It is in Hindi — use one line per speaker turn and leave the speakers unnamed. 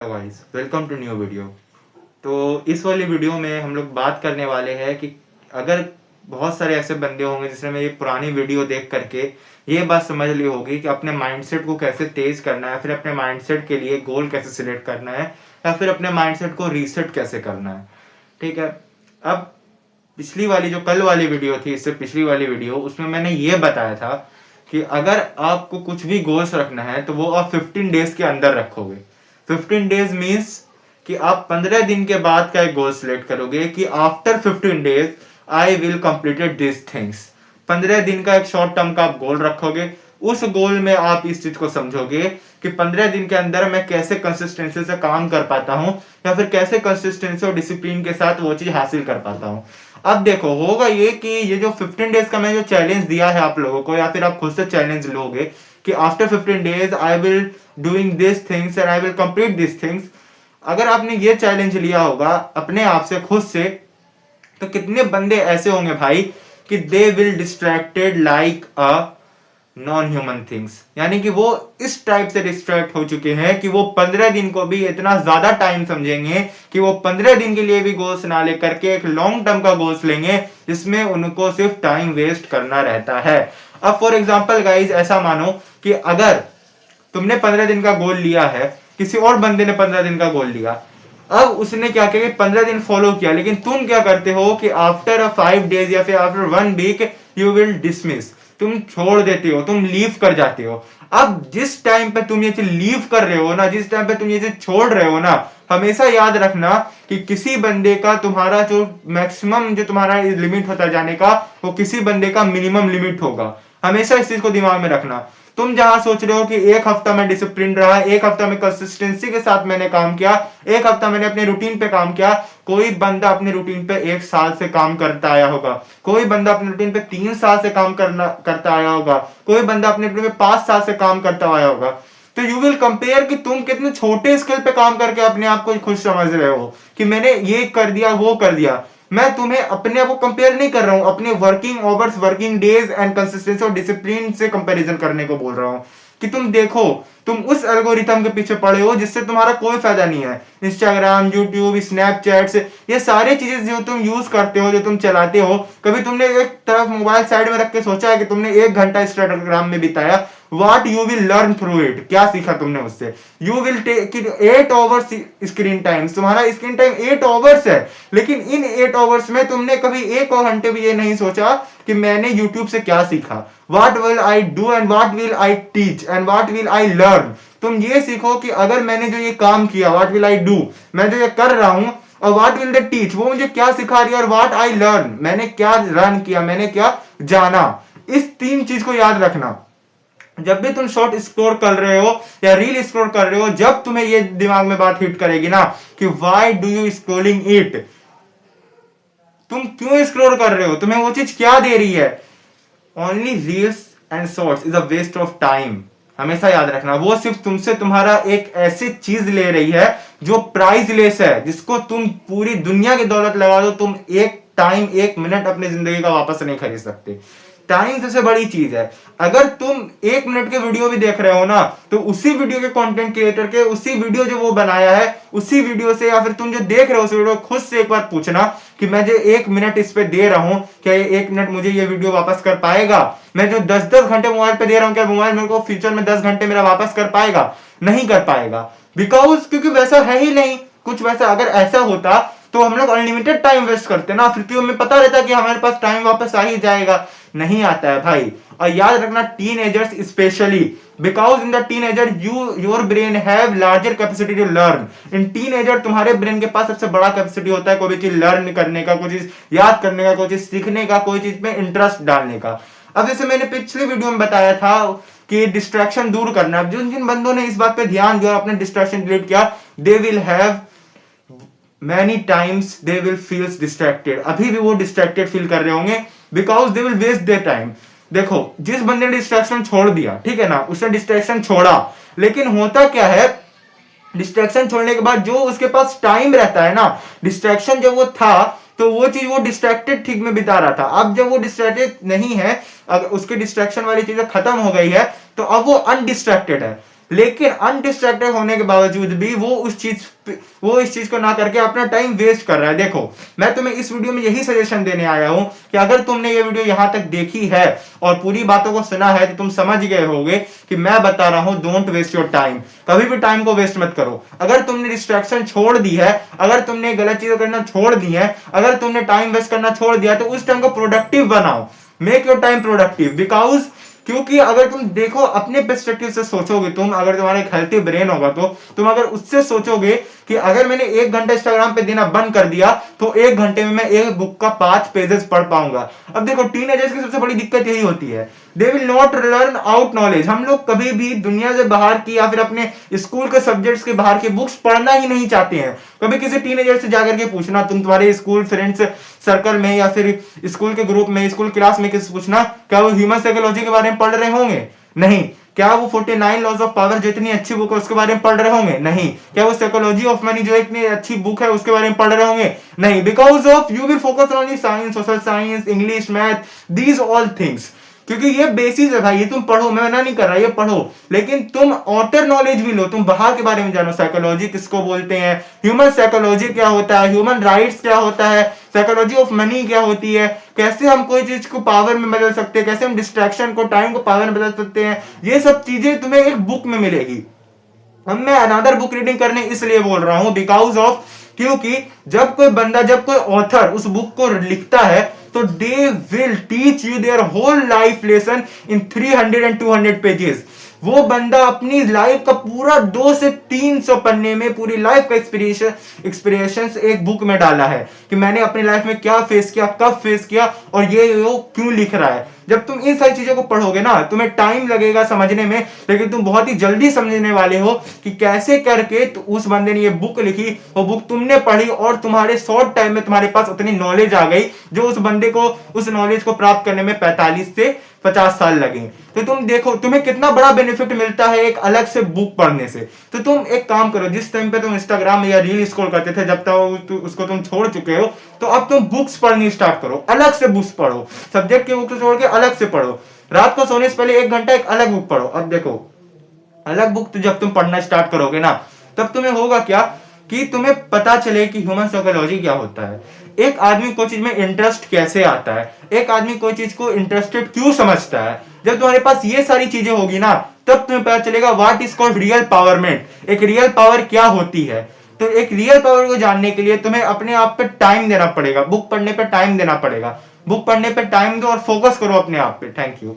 Guys welcome to new video. तो इस वाली वीडियो में हम लोग बात करने वाले हैं कि अगर बहुत सारे ऐसे बंदे होंगे जिसने मेरी पुरानी वीडियो देख करके ये बात समझ ली होगी कि अपने माइंडसेट को कैसे तेज करना है, फिर अपने माइंडसेट के लिए गोल कैसे सिलेक्ट करना है या फिर अपने माइंडसेट को रीसेट कैसे करना है। ठीक है। अब पिछली वाली जो कल वाली वीडियो थी, इससे पिछली वाली वीडियो, उसमें मैंने ये बताया था कि अगर आपको कुछ भी गोल्स रखना है तो वो आप 15 डेज के अंदर रखोगे। 15 डेज मीन्स कि आप 15 दिन के बाद का एक गोल सिलेक्ट करोगे कि after 15 days I will completed this things. 15 दिन का एक शॉर्ट टर्म का आप गोल रखोगे। उस गोल में आप इस चीज को समझोगे कि 15 दिन के अंदर मैं कैसे कंसिस्टेंसी से काम कर पाता हूं या फिर कैसे कंसिस्टेंसी और डिसिप्लिन के साथ वो चीज हासिल कर पाता हूं। अब देखो, होगा ये कि ये जो 15 डेज का मैं जो चैलेंज दिया है आप लोगों को, या फिर आप खुद से चैलेंज लोगे कि after 15 days I will doing this things and I will complete this things. अगर आपने ये चैलेंज लिया होगा अपने आप से, खुद से, तो कितने बंदे ऐसे होंगे भाई कि they will distracted like a non human things, यानी कि वो इस टाइप से डिस्ट्रैक्ट हो चुके हैं कि वो 15 दिन को भी इतना ज्यादा टाइम समझेंगे कि वो 15 दिन के लिए भी गोल्स ना लेकर के एक लॉन्ग टर्म का गोल्स लेंगे जिसमें उनको सिर्फ टाइम वेस्ट करना रहता है। अब फॉर एग्जांपल गाइस, ऐसा मानो कि अगर तुमने 15 दिन का गोल लिया है, किसी और बंदे ने 15 दिन का गोल लिया, अब उसने क्या किया कि 15 दिन फॉलो किया, लेकिन तुम क्या करते हो कि आफ्टर 5 डेज या फिर after 1 week you will dismiss, तुम छोड़ देते हो, तुम लीव कर जाते हो। अब जिस टाइम पे तुम ये चीज लीव कर रहे हो ना, जिस टाइम पे तुम ये चीज छोड़ रहे हो ना, हमेशा याद रखना कि किसी बंदे का तुम्हारा जो मैक्सिमम जो तुम्हारा लिमिट होता जाने का, वो किसी बंदे का मिनिमम लिमिट होगा। हमेशा इस चीज को दिमाग में रखना। तुम जहां सोच रहे हो कि एक हफ्ता में डिसिप्लिन रहा, एक हफ्ता में कंसिस्टेंसी के साथ मैंने काम किया, एक हफ्ता मैंने अपने रूटीन पे काम किया, कोई बंदा अपने रूटीन पे 1 साल से काम करता आया होगा, कोई बंदा अपने रूटीन पे 3 साल से काम करता आया होगा, कोई बंदा अपने रूटीन पे 5 साल से काम करता आया होगा। तो यू विल कंपेयर कि तुम कितने छोटे स्केल पे काम करके अपने आप को खुश समझ रहे हो कि मैंने ये कर दिया, वो कर दिया। मैं तुम्हें अपने आप को कंपेयर नहीं कर रहा हूं, अपने working hours, working days and consistency और डिसिप्लिन से कंपैरिजन करने को बोल रहा हूं कि तुम देखो, तुम उस एल्गोरिथम के पीछे पड़े हो जिससे तुम्हारा कोई फायदा नहीं है। इंस्टाग्राम, यूट्यूब, स्नैपचैट से ये सारी चीजें जो तुम यूज करते हो, जो तुम चलाते हो, कभी तुमने एक तरफ मोबाइल साइड में रख के सोचा है कि तुमने 1 घंटा इंस्टाग्राम में बिताया? What you will learn through it? क्या सीखा तुमने उससे? You will take 8 hours screen time, तुम्हारा स्क्रीन टाइम 8 hours है, लेकिन इन 8 hours में तुमने कभी 1 घंटे भी ये नहीं सोचा कि मैंने YouTube से क्या सीखा। What will I do and what will I teach and what will I learn? तुम ये सीखो कि अगर मैंने जो ये काम किया, what will I do, मैं जो ये कर रहा हूं, और what will they teach, वो मुझे क्या सिखा रही है, और what I learn, मैंने क्या लर्न किया, मैंने क्या जाना। इस 3 चीज को याद रखना। जब भी तुम शॉर्ट एक्सप्लोर कर रहे हो या रील एक्सप्लोर कर रहे हो, जब तुम्हें ये दिमाग में बात हिट करेगी ना कि why do you scrolling it, तुम क्यों स्क्रोल कर रहे हो, तुम्हें वो चीज क्या दे रही है, only reels and shorts is a waste of time. हमेशा याद रखना, वो सिर्फ तुमसे तुम्हारा एक ऐसी चीज ले रही है जो प्राइसलेस है, जिसको तुम पूरी दुनिया की दौलत लगा दो, तुम एक टाइम, 1 मिनट अपनी जिंदगी का वापस नहीं खरीद सकते। टाइम सबसे बड़ी चीज है। अगर तुम 1 मिनट के वीडियो भी देख रहे हो ना, तो उसी वीडियो के कंटेंट क्रिएटर के, उसी वीडियो जो वो बनाया है, उसी वीडियो से, या फिर तुम जो देख रहे हो उस वीडियो, खुद से एक बार पूछना कि मैं जो 1 मिनट इस पे दे रहा हूं, क्या ये 1 मिनट मुझे ये वीडियो वापस कर पाएगा? मैं जो 10-10 घंटे मोबाइल पे दे रहा हूं, क्या मोबाइल मेरे को फ्यूचर में 10 घंटे मेरा वापस कर पाएगा? नहीं कर पाएगा, बिकॉज क्योंकि वैसा है ही नहीं कुछ वैसा। अगर ऐसा होता तो हम लोग अनलिमिटेड टाइम वेस्ट करते ना, फिर क्यों हमें पता रहता कि हमारे पास टाइम वापस आ ही जाएगा। नहीं आता है भाई। और याद रखना, teenagers specially, because in the teenager your brain have larger capacity to learn. In teenager तुम्हारे ब्रेन के पास सबसे बड़ा कैपेसिटी होता है कोई भी चीज लर्न करने का, कोई चीज याद करने का, कोई चीज सीखने का, कोई चीज में इंटरेस्ट डालने का। अब जैसे मैंने पिछले वीडियो में बताया था कि डिस्ट्रैक्शन दूर करना, जिन जिन बंदों ने इस बात पे ध्यान दिया, अपने डिस्ट्रैक्शन डिलीट किया, they will have many times they will feel distracted। अभी भी वो डिस्ट्रैक्टेड फील कर रहे होंगे because they will waste their time। देखो, जिस बंदे ने डिस्ट्रैक्शन छोड़ दिया, ठीक है ना, उसने डिस्ट्रैक्शन छोड़ा, लेकिन होता क्या है, डिस्ट्रैक्शन छोड़ने के बाद जो उसके पास टाइम रहता है ना, डिस्ट्रैक्शन जब वो था तो वो चीज वो डिस्ट्रैक्टेड ठीक में बिता रहा था। अब जब वो डिस्ट्रैक्टेड नहीं है, अगर उसके डिस्ट्रैक्शन वाली चीजें खत्म हो गई है, तो अब वो अनडिस्ट्रैक्टेड है। लेकिन अनडिस्ट्रैक्टेड होने के बावजूद भी वो इस चीज को ना करके अपना टाइम वेस्ट कर रहा है। देखो, मैं तुम्हें इस वीडियो में यही सजेशन देने आया हूं कि अगर तुमने ये वीडियो यहां तक देखी है और पूरी बातों को सुना है तो तुम समझ गए होगे कि मैं बता रहा हूं डोंट वेस्ट योर टाइम। कभी भी टाइम को वेस्ट मत करो। अगर तुमने डिस्ट्रैक्शन छोड़ दी है, अगर तुमने गलत चीजें करना छोड़ दी है, अगर तुमने टाइम वेस्ट करना छोड़ दिया तो उस टाइम को प्रोडक्टिव बनाओ। Make your time productive. Because क्योंकि अगर तुम देखो अपने पर्सपेक्टिव से सोचोगे, तुम अगर तुम्हारा एक हेल्थी ब्रेन होगा तो तुम अगर उससे सोचोगे कि अगर मैंने 1 घंटा इंस्टाग्राम पे देना बंद कर दिया तो 1 घंटे में मैं एक बुक का 5 पेजेस पढ़ पाऊंगा। अब देखो, टीनेजर्स की सबसे बड़ी दिक्कत यही होती है, they will not learn out knowledge. हम लोग कभी भी दुनिया से बाहर की या फिर अपने स्कूल के सब्जेक्ट्स के बाहर की बुक्स पढ़ना ही नहीं चाहते हैं। कभी किसी टीनेजर से जाकर के पूछना, तुम तुम्हारे स्कूल फ्रेंड्स सर्कल में या फिर स्कूल के ग्रुप में, स्कूल क्लास में किसी पूछना, क्या वो ह्यूमन साइकोलॉजी के बारे में पढ़ रहे होंगे? नहीं। क्या वो 49 लॉज ऑफ पावर जो इतनी अच्छी बुक है उसके बारे में पढ़ रहे होंगे? नहीं। क्या वो साइकोलॉजी ऑफ मनी जो इतनी अच्छी बुक है उसके बारे में पढ़ रहे होंगे? नहीं। Because of you will focus on science, social science, English, math, these all things, क्योंकि ये बेसिस है भाई। ये तुम पढ़ो, मैं मना नहीं कर रहा, ये पढ़ो, लेकिन तुम ऑटर नॉलेज भी लो, तुम बाहर के बारे में जानो। साइकोलॉजी किसको बोलते हैं, ह्यूमन साइकोलॉजी क्या होता है, ह्यूमन राइट्स क्या होता है, साइकोलॉजी ऑफ मनी क्या होती है, कैसे हम कोई चीज को पावर में बदल सकते हैं, कैसे हम डिस्ट्रैक्शन को, टाइम को पावर में बदल सकते हैं। ये सब चीजें तुम्हें एक बुक में मिलेगी। अब मैं अनदर बुक रीडिंग करने इसलिए बोल रहा हूं बिकॉज ऑफ, क्योंकि जब कोई बंदा, जब कोई ऑथर उस बुक को लिखता है तो they will teach you their whole life lesson in 300 and 200 pages. वो बंदा अपनी लाइफ का पूरा 200 से 300 पन्ने में पूरी लाइफ का एक्सपीरियंस एक बुक में डाला है कि मैंने अपनी लाइफ में क्या फेस किया, कब फेस किया और ये वो क्यों लिख रहा है। जब तुम इन सारी चीजों को पढ़ोगे ना, तुम्हें टाइम लगेगा समझने में, लेकिन तुम बहुत ही जल्दी समझने वाले हो कि कैसे करके तो उस बंदे ने ये बुक लिखी, वो बुक तुमने पढ़ी और तुम्हारे शॉर्ट टाइम में तुम्हारे पास उतनी नॉलेज आ गई जो उस बंदे को उस नॉलेज को प्राप्त करने में 45 से 50 साल लगे। तो तुम देखो तुम्हें कितना बड़ा बेनिफिट मिलता है एक अलग से बुक पढ़ने से। तो तुम एक काम करो, जिस टाइम पे तुम इंस्टाग्राम या रील स्क्रॉल करते थे, जब तक उसको तुम छोड़ चुके हो, तो अब तुम बुक्स पढ़नी स्टार्ट करो, अलग से बुक्स पढ़ो, सब्जेक्ट की बुक छोड़ के अलग से पढ़ो। रात को सोने से पहले 1 घंटा एक अलग बुक पढ़ो। अब देखो, अलग बुक तो जब तुम पढ़ना स्टार्ट करोगे ना, तब तुम्हें होगा क्या कि तुम्हें पता चले कि ह्यूमन साइकोलॉजी क्या होता है, एक आदमी कोई चीज में इंटरेस्ट कैसे आता है, एक आदमी कोई चीज को इंटरेस्टेड क्यों समझता है। जब तुम्हारे पास ये सारी चीजें होगी ना, तब तुम्हें पता चलेगा what is called real empowerment. एक रियल पावर क्या होती है। तो एक रियल पावर को जानने के लिए तुम्हें अपने आप पे टाइम देना पड़ेगा, बुक पढ़ने पे टाइम देना पड़ेगा। बुक पढ़ने पे टाइम दो और फोकस करो अपने आप पे। Thank you.